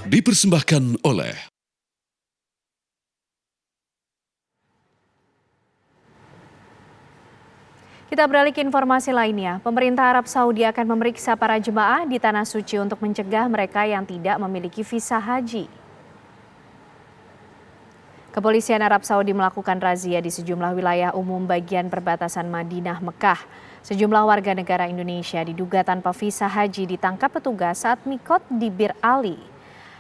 Dipersembahkan oleh Kita beralih ke informasi lainnya. Pemerintah Arab Saudi akan memeriksa para jemaah di Tanah Suci untuk mencegah mereka yang tidak memiliki visa haji. Kepolisian Arab Saudi melakukan razia di sejumlah wilayah umum bagian perbatasan Madinah, Mekah. Sejumlah warga negara Indonesia diduga tanpa visa haji ditangkap petugas saat mikot di Bir Ali.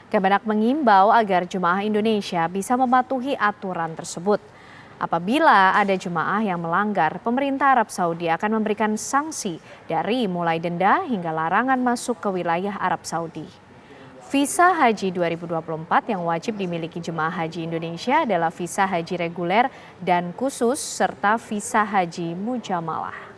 Kemenak mengimbau agar jemaah Indonesia bisa mematuhi aturan tersebut. Apabila ada jemaah yang melanggar, pemerintah Arab Saudi akan memberikan sanksi dari mulai denda hingga larangan masuk ke wilayah Arab Saudi. Visa Haji 2024 yang wajib dimiliki jemaah haji Indonesia adalah visa haji reguler dan khusus serta visa haji mujamalah.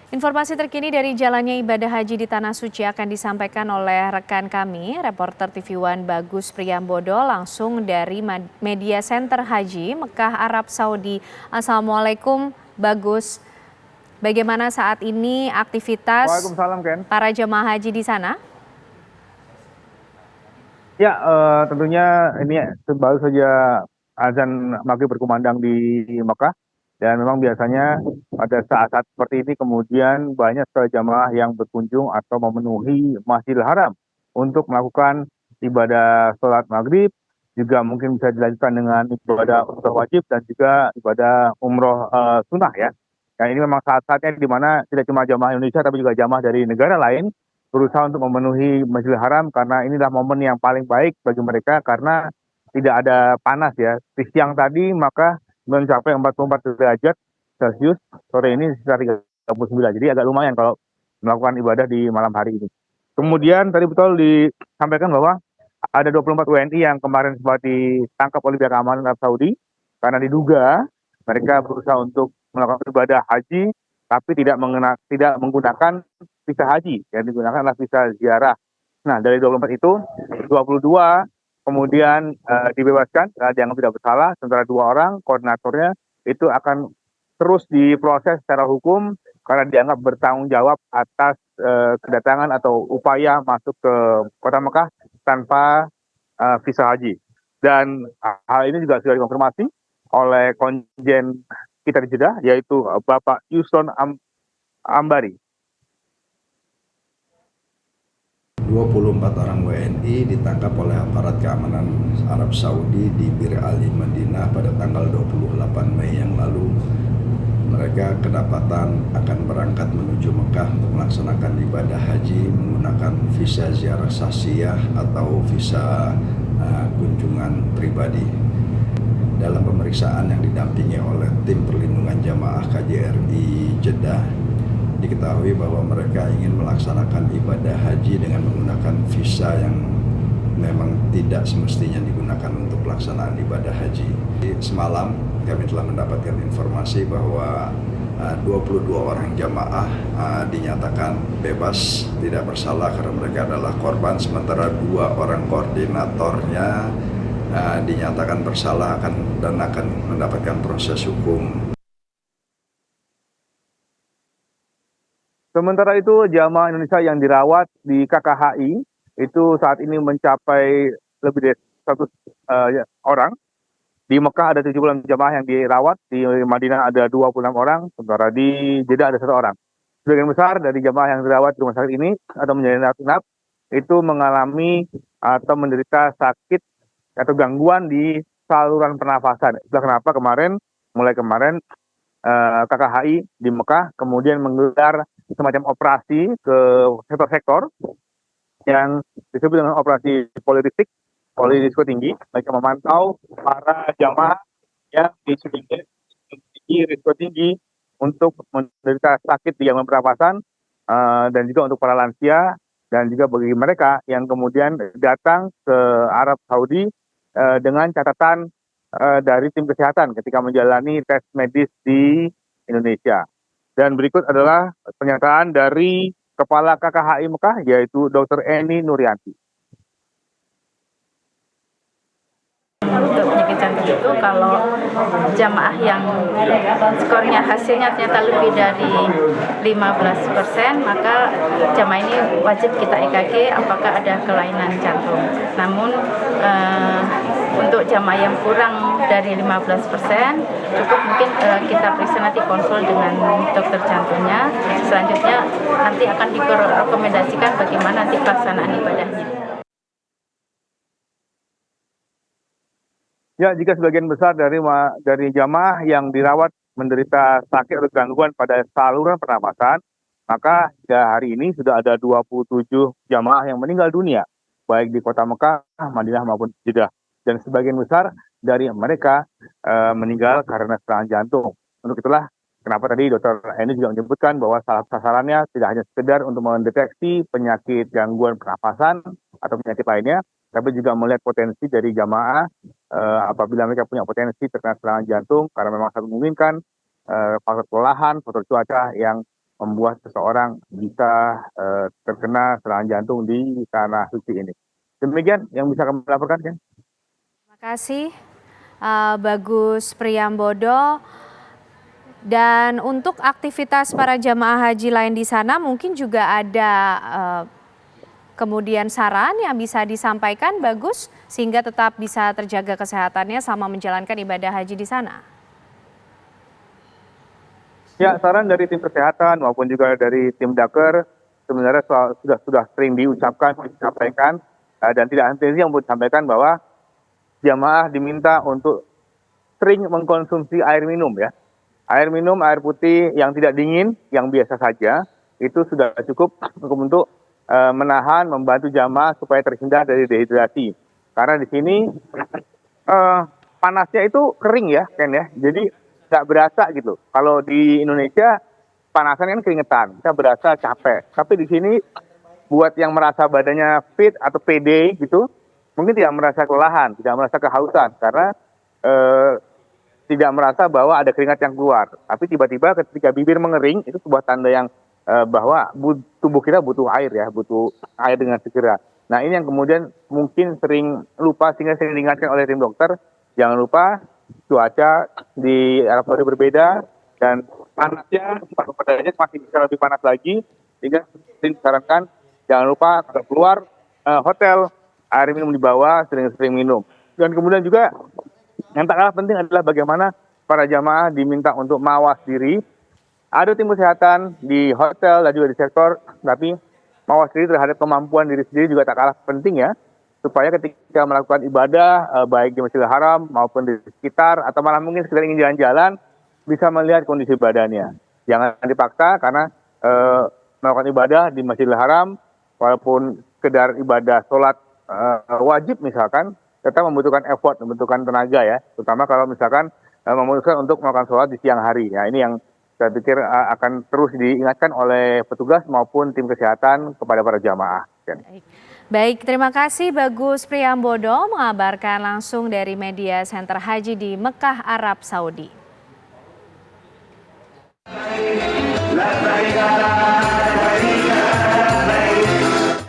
Informasi terkini dari jalannya ibadah haji di Tanah Suci akan disampaikan oleh rekan kami, reporter TV One Bagus Priyambodo langsung dari Media Center Haji Mekah Arab Saudi. Assalamualaikum Bagus, bagaimana saat ini aktivitas para jemaah haji di sana? Ya, tentunya ini baru saja azan maghrib berkumandang di Mekah. Dan memang biasanya pada saat-saat seperti ini kemudian banyak sekali jamaah yang berkunjung atau memenuhi Masjidil Haram untuk melakukan ibadah sholat maghrib, juga mungkin bisa dilanjutkan dengan ibadah umroh wajib dan juga ibadah umroh sunnah ya. Dan ini memang saat-saatnya di mana tidak cuma jamaah Indonesia tapi juga jamaah dari negara lain berusaha untuk memenuhi Masjidil Haram karena inilah momen yang paling baik bagi mereka karena tidak ada panas ya. Di siang tadi maka mencapai 44 derajat Celcius, sore ini sekitar 39. Jadi agak lumayan kalau melakukan ibadah di malam hari ini. Kemudian tadi betul disampaikan bahwa ada 24 WNI yang kemarin sempat ditangkap oleh pihak keamanan Arab Saudi karena diduga mereka berusaha untuk melakukan ibadah haji tapi tidak menggunakan visa haji, yang digunakan adalah visa ziarah. Nah, dari 24 itu 22 kemudian dibebaskan, dianggap tidak bersalah, sementara 2 orang koordinatornya itu akan terus diproses secara hukum karena dianggap bertanggung jawab atas kedatangan atau upaya masuk ke kota Mekah tanpa visa haji. Dan hal ini juga sudah dikonfirmasi oleh konjen kita di Jeddah, yaitu Bapak Yusron Ambari. 24 orang WNI ditangkap oleh aparat keamanan Arab Saudi di Bir Ali Madinah pada tanggal 28 Mei yang lalu. Mereka kedapatan akan berangkat menuju Mekah untuk melaksanakan ibadah haji menggunakan visa ziarah sasiyah atau visa kunjungan pribadi. Dalam pemeriksaan yang didampingi oleh tim perlindungan jamaah KJRI Jeddah, diketahui bahwa mereka ingin melaksanakan ibadah haji dengan menggunakan visa yang memang tidak semestinya digunakan untuk pelaksanaan ibadah haji. Semalam kami telah mendapatkan informasi bahwa 22 orang jamaah dinyatakan bebas tidak bersalah karena mereka adalah korban, sementara 2 orang koordinatornya dinyatakan bersalah dan akan mendapatkan proses hukum. Sementara itu jamaah Indonesia yang dirawat di KKHI itu saat ini mencapai lebih dari 100 orang. Di Mekah ada 76 jamaah yang dirawat, di Madinah ada 26 orang, sementara di Jeddah ada 1 orang. Sebagian besar dari jamaah yang dirawat di rumah sakit ini atau menjalani inap itu mengalami atau menderita sakit atau gangguan di saluran pernafasan. Itulah kenapa mulai kemarin KKHI di Mekah kemudian menggelar semacam operasi ke sektor-sektor yang disebut dengan operasi polirisiko tinggi, mereka memantau para jamaah yang memiliki risiko tinggi untuk menderita sakit di gangguan pernafasan dan juga untuk para lansia dan juga bagi mereka yang kemudian datang ke Arab Saudi dengan catatan dari tim kesehatan ketika menjalani tes medis di Indonesia. Dan berikut adalah pernyataan dari Kepala KKHI Mekah, yaitu Dr. Eni Nuryanti. Untuk penyakit jantung itu kalau jamaah yang skornya hasilnya ternyata lebih dari 15%, maka jamaah ini wajib kita EKG apakah ada kelainan jantung. Namun untuk jamaah yang kurang dari 15%, cukup mungkin kita periksa nanti konsul dengan dokter jantungnya. Selanjutnya nanti akan direkomendasikan bagaimana nanti pelaksanaan ibadahnya. Ya, jika sebagian besar dari jamaah yang dirawat menderita sakit atau gangguan pada saluran pernapasan, maka hingga hari ini sudah ada 27 jamaah yang meninggal dunia, baik di kota Mekah, Madinah maupun Jeddah. Dan sebagian besar dari mereka meninggal karena serangan jantung. Untuk itulah kenapa tadi Dr. Eni juga menyebutkan bahwa sasarannya tidak hanya sekedar untuk mendeteksi penyakit gangguan pernapasan atau penyakit lainnya, tapi juga melihat potensi dari jamaah apabila mereka punya potensi terkena serangan jantung, karena memang sangat memungkinkan faktor kelelahan, faktor cuaca yang membuat seseorang bisa terkena serangan jantung di tanah suci ini. Demikian yang bisa kami laporkan, Ken. Terima kasih, Bagus Priyambodo. Dan untuk aktivitas para jamaah haji lain di sana mungkin juga ada kemudian saran yang bisa disampaikan, Bagus, sehingga tetap bisa terjaga kesehatannya selama menjalankan ibadah haji di sana. Ya, saran dari tim kesehatan maupun juga dari tim Daker sebenarnya sudah sering disampaikan dan tidak henti untuk disampaikan bahwa jamaah diminta untuk sering mengkonsumsi air minum ya. Air minum, air putih yang tidak dingin, yang biasa saja, itu sudah cukup untuk menahan, membantu jamaah supaya terhindar dari dehidrasi. Karena di sini panasnya itu kering ya, Ken ya. Jadi nggak berasa gitu. Kalau di Indonesia panasan kan keringetan, kita berasa capek. Tapi di sini buat yang merasa badannya fit atau pede gitu, mungkin tidak merasa kelelahan, tidak merasa kehausan karena tidak merasa bahwa ada keringat yang keluar. Tapi tiba-tiba ketika bibir mengering, itu sebuah tanda yang bahwa tubuh kita butuh air ya, butuh air dengan segera. Nah ini yang kemudian mungkin sering lupa, sehingga sering diingatkan oleh tim dokter, jangan lupa cuaca di Arab Saudi berbeda dan panasnya 40 derajat masih bisa lebih panas lagi, sehingga sering disarankan jangan lupa kalau keluar hotel, air minum dibawa, sering-sering minum. Dan kemudian juga yang tak kalah penting adalah bagaimana para jamaah diminta untuk mawas diri. Ada tim kesehatan di hotel dan juga di sektor, tapi mawas diri terhadap kemampuan diri sendiri juga tak kalah penting ya, supaya ketika melakukan ibadah, baik di Masjidil Haram maupun di sekitar, atau malah mungkin sekedar ingin jalan-jalan, bisa melihat kondisi badannya. Jangan dipaksa karena melakukan ibadah di Masjidil Haram, walaupun sekedar ibadah sholat wajib misalkan, tetap membutuhkan effort, membutuhkan tenaga ya, terutama kalau misalkan memutuskan untuk melakukan sholat di siang hari. Ya, ini yang saya pikir akan terus diingatkan oleh petugas maupun tim kesehatan kepada para jamaah. Baik, terima kasih Bagus Priyambodo mengabarkan langsung dari Media Center Haji di Mekah, Arab Saudi.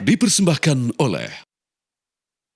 Dipersembahkan oleh